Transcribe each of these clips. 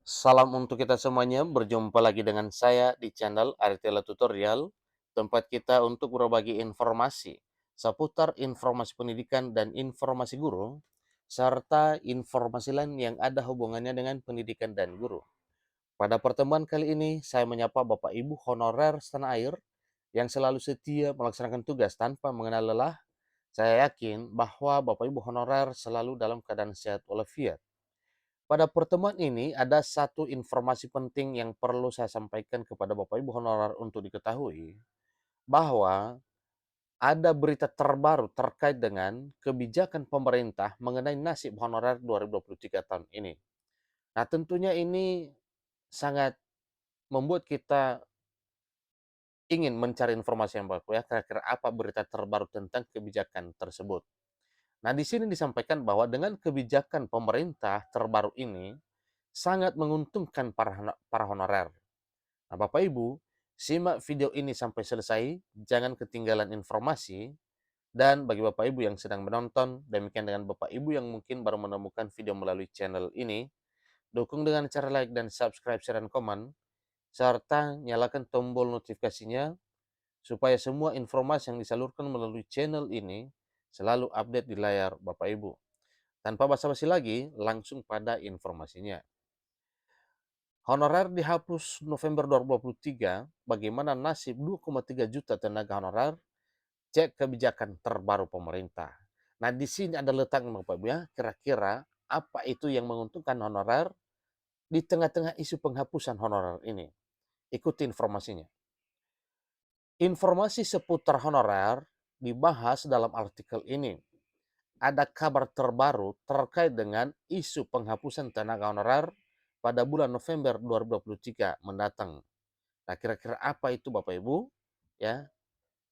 Salam untuk kita semuanya, berjumpa lagi dengan saya di channel Aritela Tutorial, tempat kita untuk berbagi informasi seputar informasi pendidikan dan informasi guru, serta informasi lain yang ada hubungannya dengan pendidikan dan guru. Pada pertemuan kali ini, saya menyapa Bapak Ibu honorer setanah air yang selalu setia melaksanakan tugas tanpa mengenal lelah. Saya yakin bahwa Bapak Ibu honorer selalu dalam keadaan sehat walafiat. Pada pertemuan ini ada satu informasi penting yang perlu saya sampaikan kepada Bapak Ibu honorer untuk diketahui, bahwa ada berita terbaru terkait dengan kebijakan pemerintah mengenai nasib honorer 2023 tahun ini. Nah, tentunya ini sangat membuat kita ingin mencari informasi yang baru ya, kira-kira apa berita terbaru tentang kebijakan tersebut. Nah, di sini disampaikan bahwa dengan kebijakan pemerintah terbaru ini sangat menguntungkan para honorer. Nah, Bapak Ibu, simak video ini sampai selesai, jangan ketinggalan informasi. Dan bagi Bapak Ibu yang sedang menonton, demikian dengan Bapak Ibu yang mungkin baru menemukan video melalui channel ini, dukung dengan cara like dan subscribe, share, dan komen, serta nyalakan tombol notifikasinya supaya semua informasi yang disalurkan melalui channel ini selalu update di layar Bapak Ibu. Tanpa basa-basi lagi, langsung pada informasinya. Honorer dihapus November 2023, bagaimana nasib 2,3 juta tenaga honorer? Cek kebijakan terbaru pemerintah. Nah, di sini ada letaknya Bapak Ibu ya, kira-kira apa itu yang menguntungkan honorer di tengah-tengah isu penghapusan honorer ini. Ikuti informasinya. Informasi seputar honorer dibahas dalam artikel ini. Ada kabar terbaru terkait dengan isu penghapusan tenaga honorer pada bulan November 2023 mendatang. Nah, kira-kira apa itu Bapak Ibu? Ya,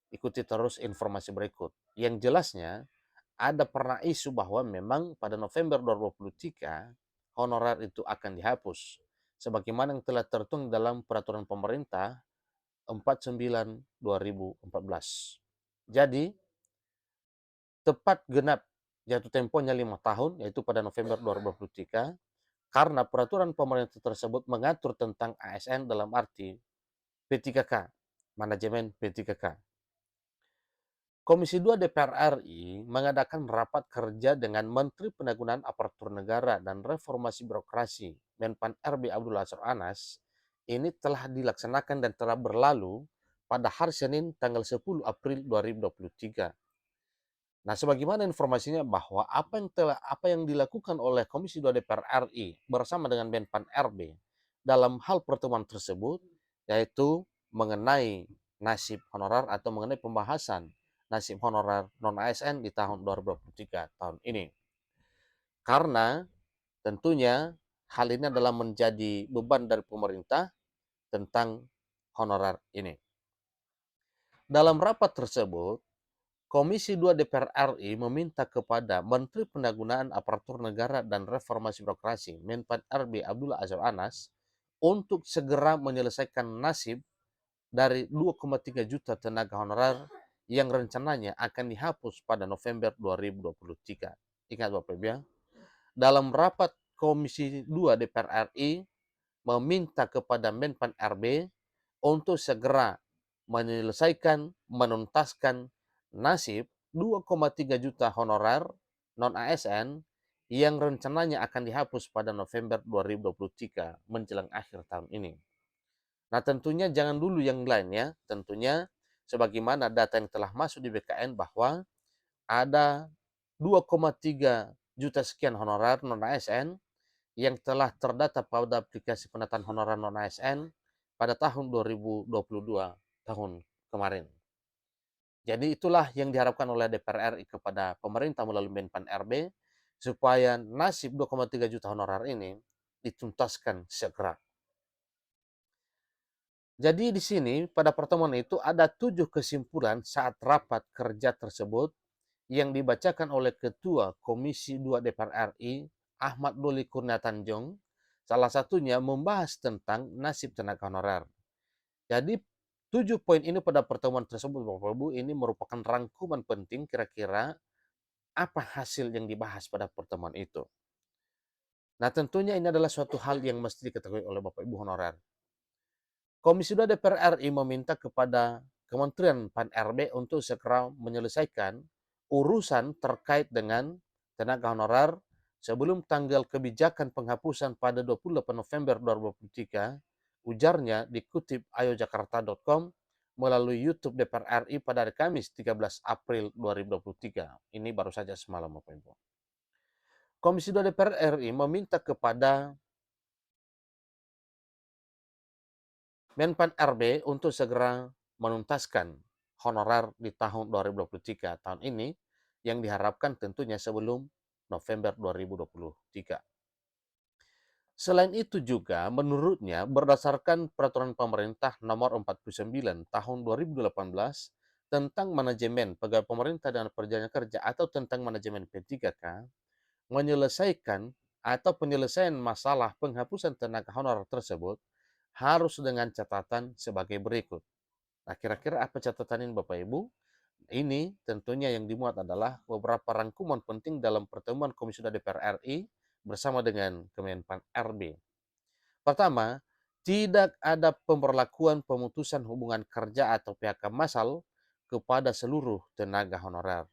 ikuti terus informasi berikut. Yang jelasnya, ada pernah isu bahwa memang pada November 2023 honorer itu akan dihapus. Sebagaimana yang telah tertuang dalam peraturan pemerintah 49 2014. Jadi, tepat genap jatuh temponya 5 tahun, yaitu pada November 2023, karena peraturan pemerintah tersebut mengatur tentang ASN dalam arti P3K, manajemen P3K. Komisi 2 DPR RI mengadakan rapat kerja dengan Menteri Pendayagunaan Aparatur Negara dan Reformasi Birokrasi, Menpan RB Abdul Azhar Anas. Ini telah dilaksanakan dan telah berlalu pada hari Senin tanggal 10 April 2023. Nah, sebagaimana informasinya bahwa apa yang dilakukan oleh Komisi 2 DPR RI bersama dengan Menpan RB dalam hal pertemuan tersebut, yaitu mengenai nasib honorer atau mengenai pembahasan nasib honorer non-ASN di tahun 2023 tahun ini. Karena tentunya hal ini adalah menjadi beban dari pemerintah tentang honorer ini. Dalam rapat tersebut, Komisi 2 DPR RI meminta kepada Menteri Pendayagunaan Aparatur Negara dan Reformasi Birokrasi, Menpan RB Abdullah Azwar Anas, untuk segera menyelesaikan nasib dari 2,3 juta tenaga honorer yang rencananya akan dihapus pada November 2023. Ingat Bapak Ibu ya, dalam rapat Komisi 2 DPR RI meminta kepada Menpan RB untuk segera menyelesaikan, menuntaskan nasib 2,3 juta honorer non-ASN yang rencananya akan dihapus pada November 2023 menjelang akhir tahun ini. Nah, tentunya jangan dulu yang lain ya. Tentunya sebagaimana data yang telah masuk di BKN bahwa ada 2,3 juta sekian honorer non-ASN yang telah terdata pada aplikasi penataan honorer non-ASN pada tahun 2022 tahun kemarin. Jadi itulah yang diharapkan oleh DPR RI kepada pemerintah melalui Menpan RB supaya nasib 2,3 juta honorer ini dituntaskan segera. Jadi di sini pada pertemuan itu ada 7 kesimpulan saat rapat kerja tersebut yang dibacakan oleh Ketua Komisi 2 DPR RI Ahmad Doli Kurnia Tanjung. Salah satunya membahas tentang nasib tenaga honorer. Jadi 7 poin ini pada pertemuan tersebut Bapak Ibu ini merupakan rangkuman penting kira-kira apa hasil yang dibahas pada pertemuan itu. Nah, tentunya ini adalah suatu hal yang mesti diketahui oleh Bapak Ibu honorer. Komisi 2 DPR RI meminta kepada Kementerian Pan-RB untuk segera menyelesaikan urusan terkait dengan tenaga honorer sebelum tanggal kebijakan penghapusan pada 28 November 2023, ujarnya dikutip ayojakarta.com melalui YouTube DPR RI pada hari Kamis 13 April 2023. Ini baru saja semalam, Bapak Ibu. Komisi 2 DPR RI meminta kepada Menpan RB untuk segera menuntaskan honorer di tahun 2023 tahun ini yang diharapkan tentunya sebelum November 2023. Selain itu juga menurutnya berdasarkan peraturan pemerintah nomor 49 tahun 2018 tentang manajemen pegawai pemerintah dan perjanjian kerja atau tentang manajemen P3K, menyelesaikan atau penyelesaian masalah penghapusan tenaga honorer tersebut harus dengan catatan sebagai berikut. Nah, kira-kira apa catatan ini Bapak Ibu? Ini tentunya yang dimuat adalah beberapa rangkuman penting dalam pertemuan Komisi 2 DPR RI bersama dengan Kemenpan RB. Pertama, tidak ada pemberlakuan pemutusan hubungan kerja atau PHK massal kepada seluruh tenaga honorer.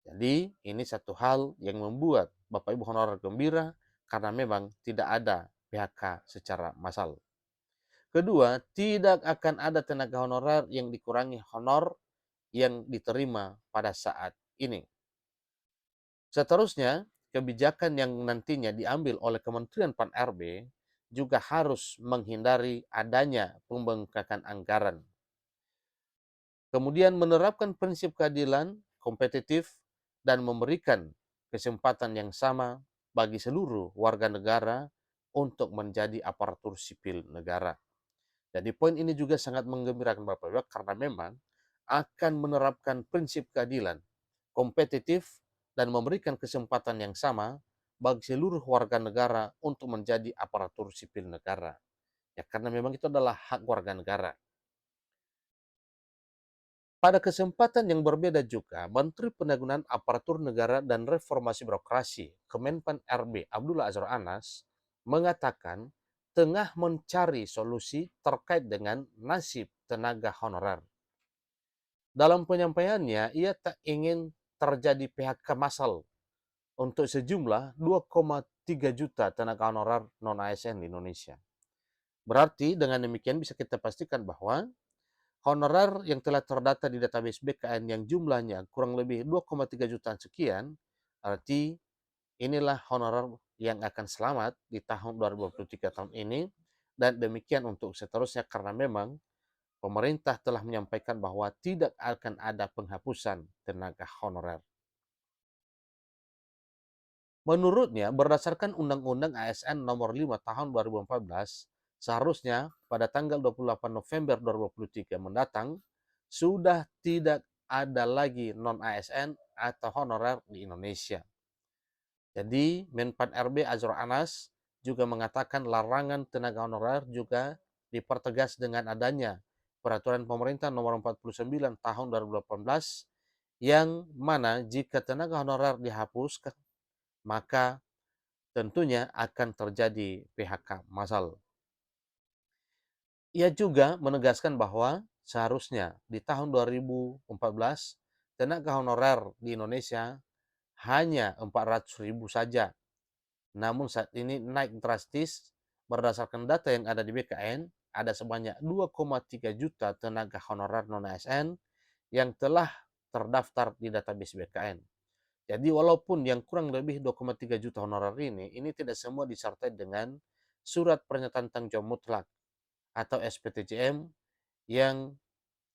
Jadi, ini satu hal yang membuat Bapak Ibu honorer gembira karena memang tidak ada PHK secara massal. Kedua, tidak akan ada tenaga honorer yang dikurangi honor yang diterima pada saat ini. Seterusnya, kebijakan yang nantinya diambil oleh Kementerian Pan-RB juga harus menghindari adanya pembengkakan anggaran. Kemudian menerapkan prinsip keadilan, kompetitif, dan memberikan kesempatan yang sama bagi seluruh warga negara untuk menjadi aparatur sipil negara. Jadi poin ini juga sangat menggembirakan Bapak Ibu karena memang akan menerapkan prinsip keadilan, kompetitif, dan memberikan kesempatan yang sama bagi seluruh warga negara untuk menjadi aparatur sipil negara. Ya, karena memang itu adalah hak warga negara. Pada kesempatan yang berbeda juga, Menteri Pendayagunaan Aparatur Negara dan Reformasi Birokrasi Kemenpan RB Abdullah Azwar Anas mengatakan tengah mencari solusi terkait dengan nasib tenaga honorer. Dalam penyampaiannya, ia tak ingin terjadi PHK massal untuk sejumlah 2,3 juta tenaga honorer non-ASN di Indonesia. Berarti dengan demikian bisa kita pastikan bahwa honorer yang telah terdata di database BKN yang jumlahnya kurang lebih 2,3 jutaan sekian, arti inilah honorer yang akan selamat di tahun 2023 tahun ini, dan demikian untuk seterusnya karena memang pemerintah telah menyampaikan bahwa tidak akan ada penghapusan tenaga honorer. Menurutnya, berdasarkan Undang-Undang ASN Nomor 5 Tahun 2014, seharusnya pada tanggal 28 November 2023 mendatang, sudah tidak ada lagi non-ASN atau honorer di Indonesia. Jadi, Menpan RB Azwar Anas juga mengatakan larangan tenaga honorer juga dipertegas dengan adanya Peraturan Pemerintah Nomor 49 Tahun 2018 yang mana jika tenaga honorer dihapuskan, maka tentunya akan terjadi PHK massal. Ia juga menegaskan bahwa seharusnya di tahun 2014 tenaga honorer di Indonesia hanya 400.000 saja. Namun saat ini naik drastis berdasarkan data yang ada di BKN, ada sebanyak 2,3 juta tenaga honorer non-ASN yang telah terdaftar di database BKN. Jadi walaupun yang kurang lebih 2,3 juta honorer ini tidak semua disertai dengan surat pernyataan tanggung jawab mutlak atau SPTJM yang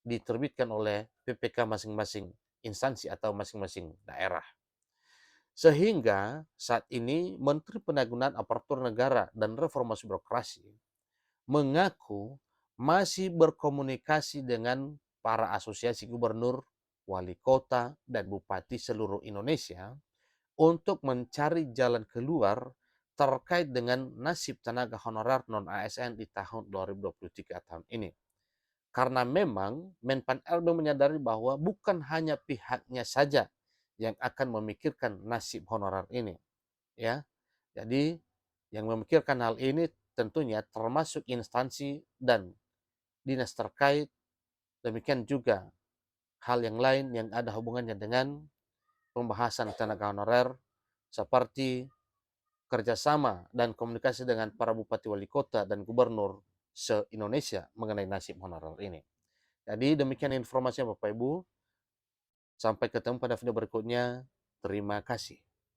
diterbitkan oleh PPK masing-masing instansi atau masing-masing daerah. Sehingga saat ini Menteri Pendayagunaan Aparatur Negara dan Reformasi Birokrasi mengaku masih berkomunikasi dengan para asosiasi gubernur, wali kota, dan bupati seluruh Indonesia untuk mencari jalan keluar terkait dengan nasib tenaga honorer non-ASN di tahun 2023 tahun ini. Karena memang Menpan RB menyadari bahwa bukan hanya pihaknya saja yang akan memikirkan nasib honorer ini, ya. Jadi Yang memikirkan hal ini tentunya termasuk instansi dan dinas terkait, demikian juga hal yang lain yang ada hubungannya dengan pembahasan tenaga honorer, seperti kerjasama dan komunikasi dengan para bupati wali kota dan gubernur se-Indonesia mengenai nasib honorer ini. Jadi demikian informasinya Bapak Ibu. Sampai ketemu pada video berikutnya. Terima kasih.